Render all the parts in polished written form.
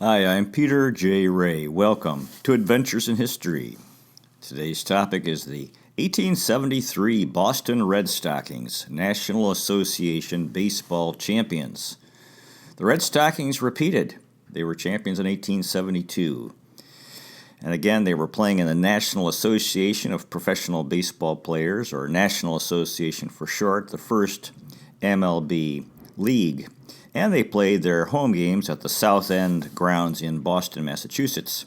Hi, I'm Peter J. Ray. Welcome to Adventures in History. Today's topic is the 1873 Boston Red Stockings, National Association Baseball Champions. The Red Stockings repeated. They were champions in 1872. And again, they were playing in the National Association of Professional Baseball Players, or National Association for short, the first MLB league. And they played their home games at the South End grounds in Boston, Massachusetts.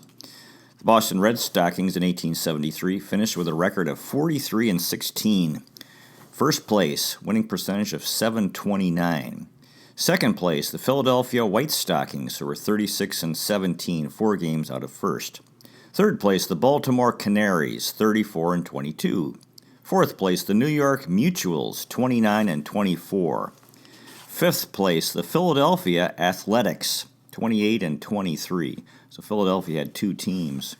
The Boston Red Stockings in 1873 finished with a record of 43-16. First place, winning percentage of .729. Second place, the Philadelphia White Stockings, who were 36-17, 4 games out of first. Third place, the Baltimore Canaries, 34-22. Fourth place, the New York Mutuals, 29-24. Fifth place, the Philadelphia Athletics, 28-23. So Philadelphia had 2 teams.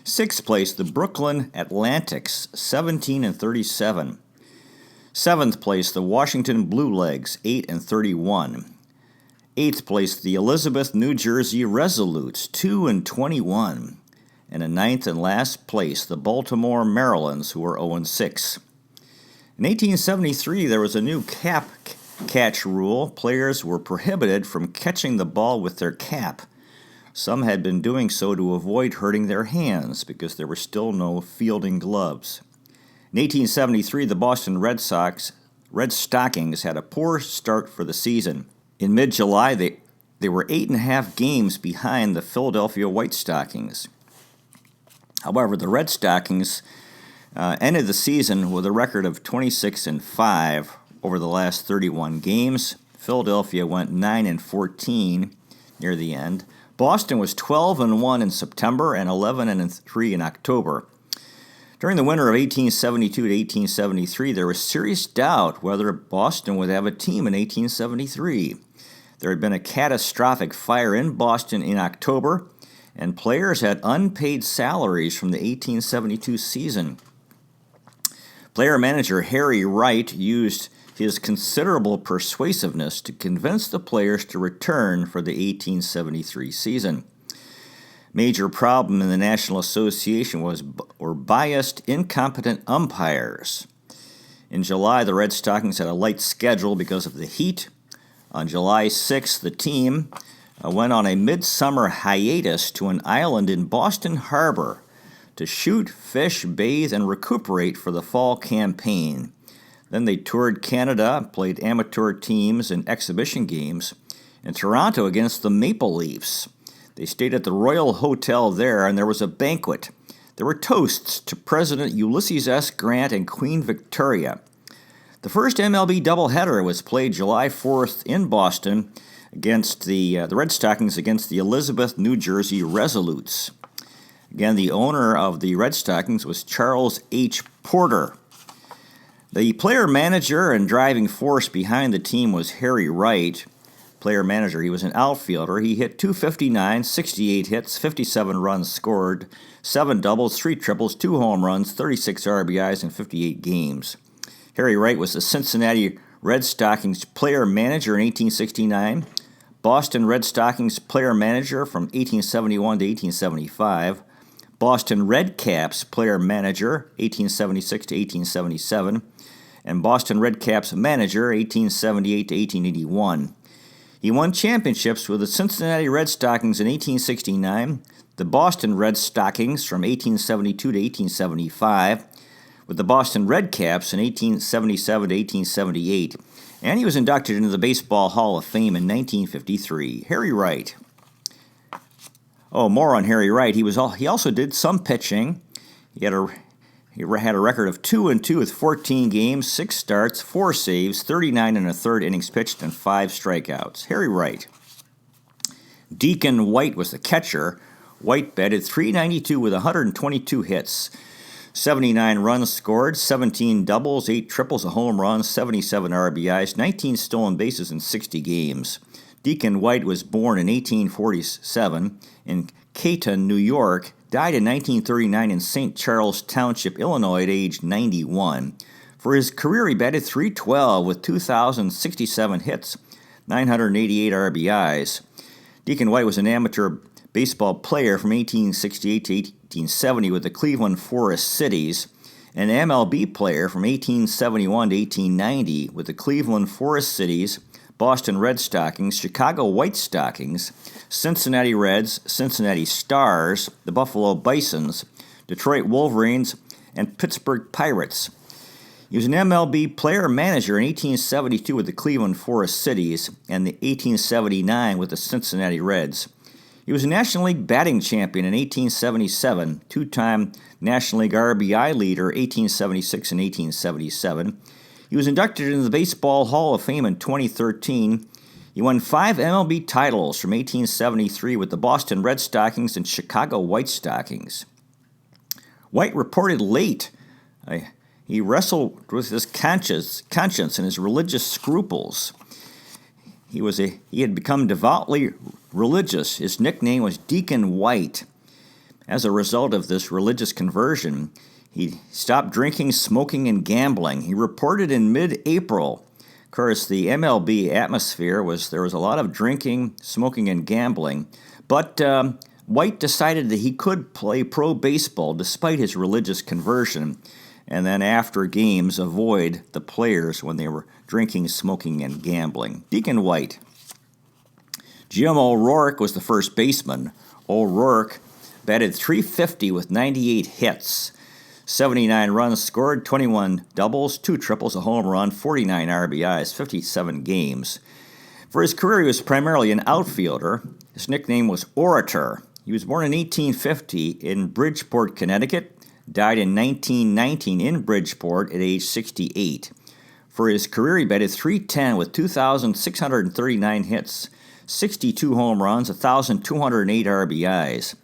Sixth place, the Brooklyn Atlantics, 17-37. Seventh place, the Washington Blue Legs, 8-31. Eighth place, the Elizabeth, New Jersey Resolutes, 2-21. And in ninth and last place, the Baltimore Marylands, who were 0-6. In 1873, there was a new catch rule. Players were prohibited from catching the ball with their cap. Some had been doing so to avoid hurting their hands because there were still no fielding gloves. In 1873, the Boston Red Stockings had a poor start for the season. In mid-July, they were 8.5 games behind the Philadelphia White Stockings. However, the Red Stockings ended the season with a record of 26-5 over the last 31 games. Philadelphia went 9-14 near the end. Boston was 12-1 in September and 11-3 in October. During the winter of 1872 to 1873, there was serious doubt whether Boston would have a team in 1873. There had been a catastrophic fire in Boston in October, and players had unpaid salaries from the 1872 season. Player-manager Harry Wright used his considerable persuasiveness to convince the players to return for the 1873 season. Major problem in the National Association were biased, incompetent umpires. In July, the Red Stockings had a light schedule because of the heat. On July 6th, the team went on a midsummer hiatus to an island in Boston Harbor to shoot, fish, bathe, and recuperate for the fall campaign. Then they toured Canada, played amateur teams and exhibition games in Toronto against the Maple Leafs. They stayed at the Royal Hotel there, and there was a banquet. There were toasts to President Ulysses S. Grant and Queen Victoria. The first MLB doubleheader was played July 4th in Boston against the Red Stockings against the Elizabeth, New Jersey Resolutes. Again, the owner of the Red Stockings was Charles H. Porter. The player-manager and driving force behind the team was Harry Wright. Player-manager, he was an outfielder. He hit .259, 68 hits, 57 runs scored, 7 doubles, 3 triples, 2 home runs, 36 RBIs in 58 games. Harry Wright was the Cincinnati Red Stockings player-manager in 1869, Boston Red Stockings player-manager from 1871 to 1875, Boston Red Caps player-manager 1876 to 1877, and Boston Red Caps manager 1878 to 1881. He won championships with the Cincinnati Red Stockings in 1869, the Boston Red Stockings from 1872 to 1875, with the Boston Red Caps in 1877 to 1878, and he was inducted into the Baseball Hall of Fame in 1953. Harry Wright. More on Harry Wright. He also did some pitching. He had a record of 2-2 with 14 games, 6 starts, 4 saves, 39 1/3 innings pitched, and 5 strikeouts. Harry Wright. Deacon White was the catcher. White batted .392 with 122 hits, 79 runs scored, 17 doubles, 8 triples, a home run, 77 RBIs, 19 stolen bases in 60 games. Deacon White was born in 1847 in Canton, New York, died in 1939 in St. Charles Township, Illinois at age 91. For his career, he batted .312 with 2,067 hits, 988 RBIs. Deacon White was an amateur baseball player from 1868 to 1870 with the Cleveland Forest Cities, an MLB player from 1871 to 1890 with the Cleveland Forest Cities, Boston Red Stockings, Chicago White Stockings, Cincinnati Reds, Cincinnati Stars, the Buffalo Bisons, Detroit Wolverines, and Pittsburgh Pirates. He was an MLB player-manager in 1872 with the Cleveland Forest Cities and the 1879 with the Cincinnati Reds. He was a National League batting champion in 1877, two-time National League RBI leader 1876 and 1877. He was inducted into the Baseball Hall of Fame in 2013. He won 5 MLB titles from 1873 with the Boston Red Stockings and Chicago White Stockings. White reported late. He wrestled with his conscience and his religious scruples. He had become devoutly religious. His nickname was Deacon White. As a result of this religious conversion, he stopped drinking, smoking, and gambling. He reported in mid-April. Of course, the MLB atmosphere there was a lot of drinking, smoking, and gambling. But White decided that he could play pro baseball despite his religious conversion, and then after games avoid the players when they were drinking, smoking, and gambling. Deacon White. Jim O'Rourke was the first baseman. O'Rourke batted .350 with 98 hits, 79 runs scored, 21 doubles, 2 triples, a home run, 49 RBIs, 57 games. For his career, he was primarily an outfielder. His nickname was Orator. He was born in 1850 in Bridgeport, Connecticut, died in 1919 in Bridgeport at age 68. For his career, he batted .310 with 2,639 hits, 62 home runs, 1,208 RBIs.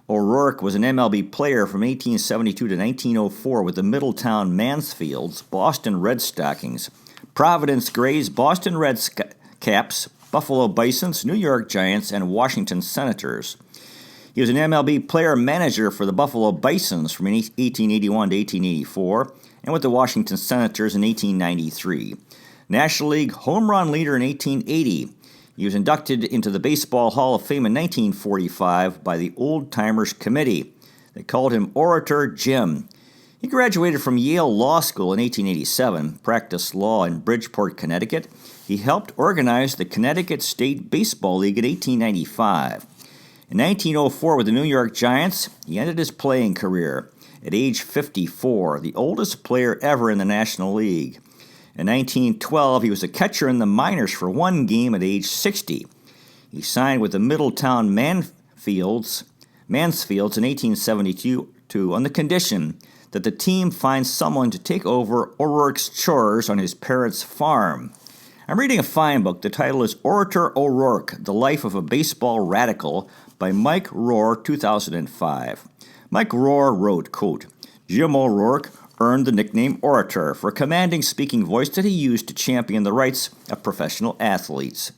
O'Rourke was an MLB player from 1872 to 1904 with the Middletown Mansfields, Boston Red Stockings, Providence Grays, Boston Red Caps, Buffalo Bisons, New York Giants, and Washington Senators. He was an MLB player-manager for the Buffalo Bisons from 1881 to 1884 and with the Washington Senators in 1893. National League home run leader in 1880. He was inducted into the Baseball Hall of Fame in 1945 by the Old Timers Committee. They called him Orator Jim. He graduated from Yale Law School in 1887, practiced law in Bridgeport, Connecticut. He helped organize the Connecticut State Baseball League in 1895. In 1904, with the New York Giants, he ended his playing career at age 54, the oldest player ever in the National League. In 1912, he was a catcher in the minors for 1 game at age 60. He signed with the Middletown Mansfields in 1872 on the condition that the team finds someone to take over O'Rourke's chores on his parents' farm. I'm reading a fine book. The title is Orator O'Rourke, The Life of a Baseball Radical by Mike Rohr, 2005. Mike Rohr wrote, quote, Jim O'Rourke earned the nickname Orator for a commanding speaking voice that he used to champion the rights of professional athletes.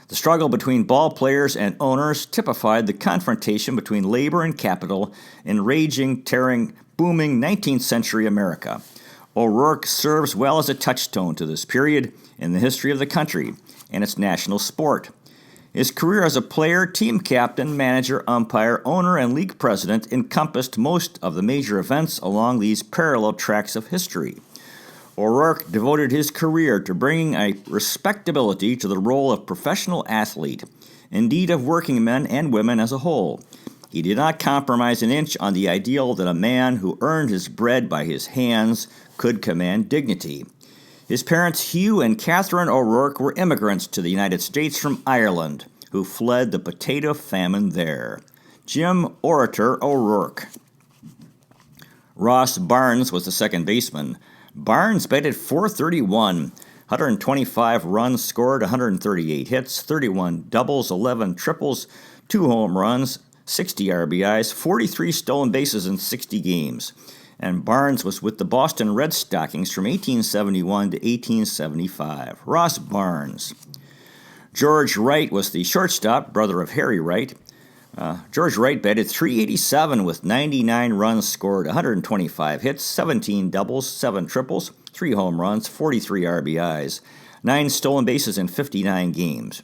The struggle between ball players and owners typified the confrontation between labor and capital in raging, tearing, booming 19th century America. O'Rourke serves well as a touchstone to this period in the history of the country and its national sport. His career as a player, team captain, manager, umpire, owner, and league president encompassed most of the major events along these parallel tracks of history. O'Rourke devoted his career to bringing a respectability to the role of professional athlete, indeed of working men and women as a whole. He did not compromise an inch on the ideal that a man who earned his bread by his hands could command dignity. His parents, Hugh and Catherine O'Rourke, were immigrants to the United States from Ireland, who fled the potato famine there. Jim Orator O'Rourke. Ross Barnes was the second baseman. Barnes batted .431, 125 runs scored, 138 hits, 31 doubles, 11 triples, 2 home runs, 60 RBIs, 43 stolen bases in 60 games. And Barnes was with the Boston Red Stockings from 1871 to 1875. Ross Barnes. George Wright was the shortstop, brother of Harry Wright. George Wright batted .387 with 99 runs scored, 125 hits, 17 doubles, 7 triples, 3 home runs, 43 RBIs, 9 stolen bases in 59 games.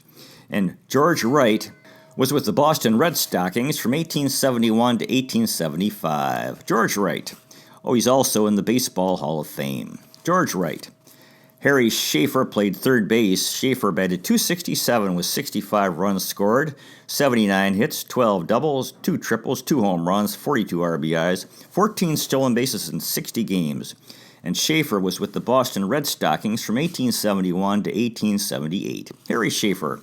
And George Wright was with the Boston Red Stockings from 1871 to 1875. George Wright. Oh, he's also in the Baseball Hall of Fame. George Wright. Harry Schaefer played third base. Schaefer batted .267 with 65 runs scored, 79 hits, 12 doubles, 2 triples, 2 home runs, 42 RBIs, 14 stolen bases in 60 games. And Schaefer was with the Boston Red Stockings from 1871 to 1878. Harry Schaefer.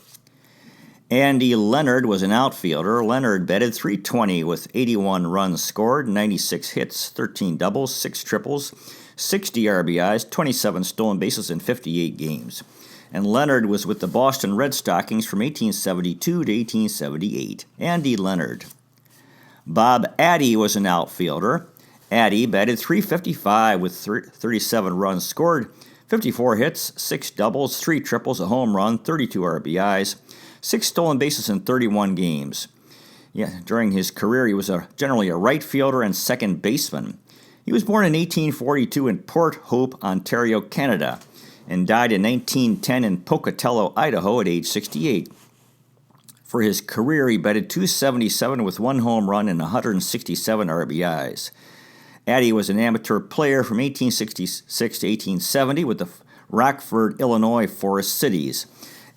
Andy Leonard was an outfielder. Leonard batted .320 with 81 runs scored, 96 hits, 13 doubles, 6 triples, 60 RBIs, 27 stolen bases in 58 games. And Leonard was with the Boston Red Stockings from 1872 to 1878. Andy Leonard. Bob Addy was an outfielder. Addy batted .355 with 37 runs scored, 54 hits, 6 doubles, 3 triples, a home run, 32 RBIs, 6 stolen bases in 31 games. During his career, he was generally a right fielder and second baseman. He was born in 1842 in Port Hope, Ontario, Canada, and died in 1910 in Pocatello, Idaho at age 68. For his career, he batted .277 with 1 home run and 167 RBIs. Addy was an amateur player from 1866 to 1870 with the Rockford, Illinois Forest Cities,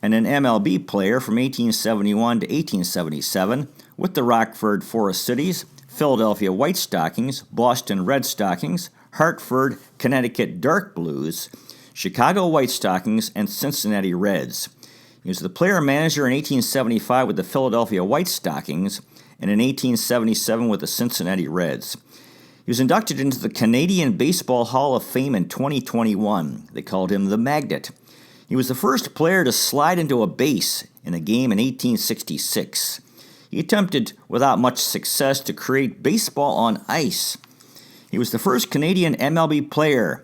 and an MLB player from 1871 to 1877 with the Rockford Forest Cities, Philadelphia White Stockings, Boston Red Stockings, Hartford, Connecticut Dark Blues, Chicago White Stockings, and Cincinnati Reds. He was the player-manager in 1875 with the Philadelphia White Stockings and in 1877 with the Cincinnati Reds. He was inducted into the Canadian Baseball Hall of Fame in 2021. They called him the Magnet. He was the first player to slide into a base in a game in 1866. He attempted, without much success, to create baseball on ice. He was the first Canadian MLB player.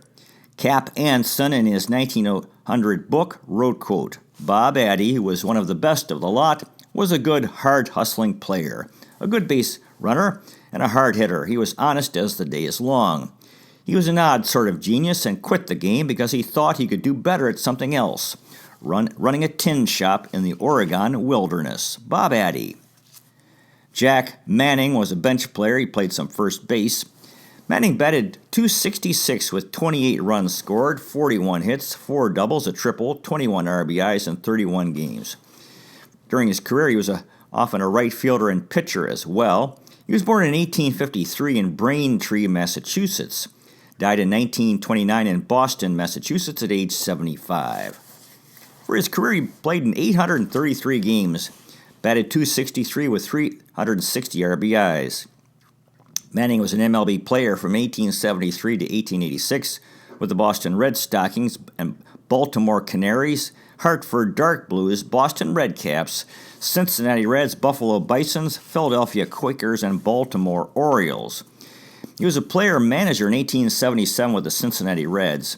Cap Anson, in his 1900 book, wrote, quote, Bob Addy, who was one of the best of the lot, was a good, hard-hustling player, a good base runner, and a hard hitter. He was honest as the day is long. He was an odd sort of genius and quit the game because he thought he could do better at something else, running a tin shop in the Oregon wilderness. Bob Addy. Jack Manning was a bench player. He played some first base. Manning batted .266 with 28 runs scored, 41 hits, 4 doubles, a triple, 21 RBIs in 31 games. During his career, he was often a right fielder and pitcher as well. He was born in 1853 in Braintree, Massachusetts. Died in 1929 in Boston, Massachusetts at age 75. For his career, he played in 833 games. Batted .263 with 360 RBIs. Manning was an MLB player from 1873 to 1886 with the Boston Red Stockings and Baltimore Canaries, Hartford Dark Blues, Boston Red Caps, Cincinnati Reds, Buffalo Bisons, Philadelphia Quakers, and Baltimore Orioles. He was a player-manager in 1877 with the Cincinnati Reds.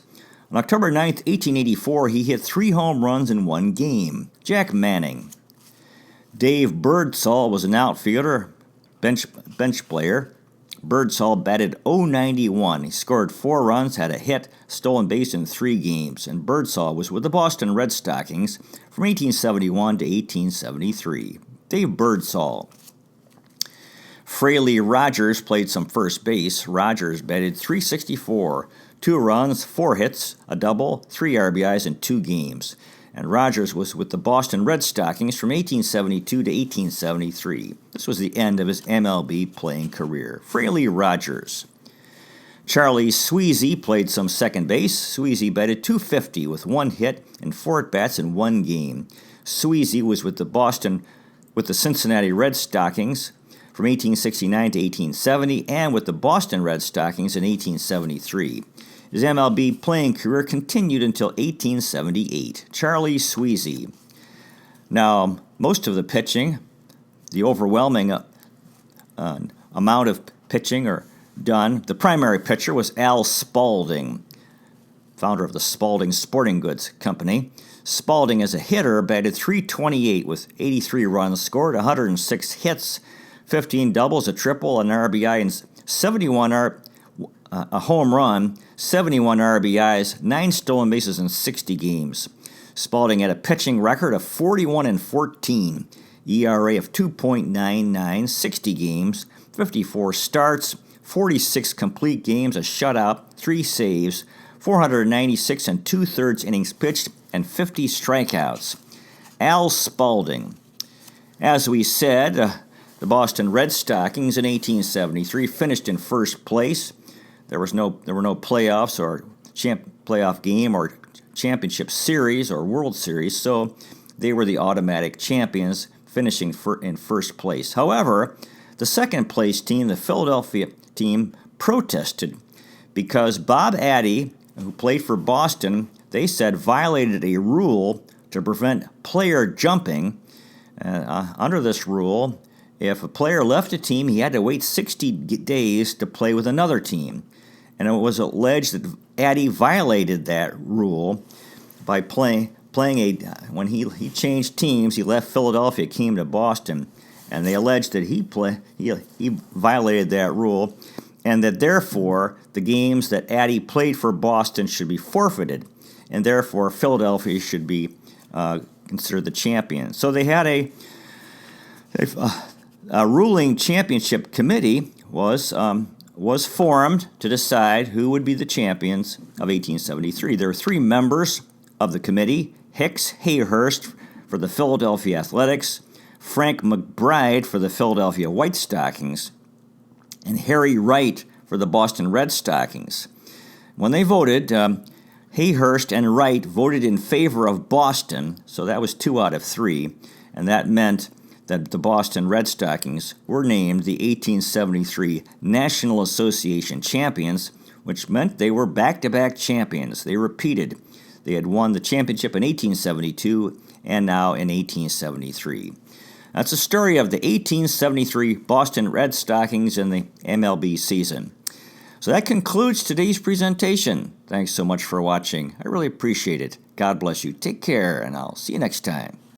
On October 9, 1884, he hit 3 home runs in 1 game. Jack Manning. Dave Birdsall was an outfielder, bench player. Birdsall batted .091. He scored 4 runs, had a hit, stolen base in 3 games, and Birdsall was with the Boston Red Stockings from 1871 to 1873. Dave Birdsall. Fraley Rogers played some first base. Rogers batted .364, 2 runs, 4 hits, a double, 3 RBIs in 2 games. And Rogers was with the Boston Red Stockings from 1872 to 1873. This was the end of his MLB playing career. Fraley Rogers. Charlie Sweezy played some second base. Sweezy batted .250 with 1 hit and 4 at-bats in 1 game. Sweezy was with the Cincinnati Red Stockings from 1869 to 1870 and with the Boston Red Stockings in 1873. His MLB playing career continued until 1878. Charlie Sweezy. Now, most of the pitching, the overwhelming amount of pitching are done. The primary pitcher was Al Spalding, founder of the Spalding Sporting Goods Company. Spalding, as a hitter, batted .328 with 83 runs scored, 106 hits, 15 doubles, a triple, an RBI, and 71 a home run, 71 RBIs, 9 stolen bases in 60 games. Spalding had a pitching record of 41-14, ERA of 2.99, 60 games, 54 starts, 46 complete games, a shutout, 3 saves, 496 and 2/3 innings pitched, and 50 strikeouts. Al Spalding. As we said, the Boston Red Stockings in 1873 finished in first place. There were no playoffs or playoff game or championship series or World Series, so they were the automatic champions, finishing in first place. However, the second place team, the Philadelphia team, protested because Bob Addy, who played for Boston, they said violated a rule to prevent player jumping. Under this rule, if a player left a team, he had to wait 60 days to play with another team. And it was alleged that Addy violated that rule by playing when he changed teams. He left Philadelphia, came to Boston, and they alleged that he violated that rule, and that therefore the games that Addy played for Boston should be forfeited, and therefore Philadelphia should be considered the champion. So they had a ruling championship committee was formed to decide who would be the champions of 1873. There were 3 members of the committee: Hicks Hayhurst for the Philadelphia Athletics, Frank McBride for the Philadelphia White Stockings, and Harry Wright for the Boston Red Stockings. When they voted, Hayhurst and Wright voted in favor of Boston, so that was 2 out of 3, and that meant that the Boston Red Stockings were named the 1873 National Association champions, which meant they were back-to-back champions. They repeated. They had won the championship in 1872 and now in 1873. That's the story of the 1873 Boston Red Stockings in the MLB season. So that concludes today's presentation. Thanks so much for watching. I really appreciate it. God bless you. Take care, and I'll see you next time.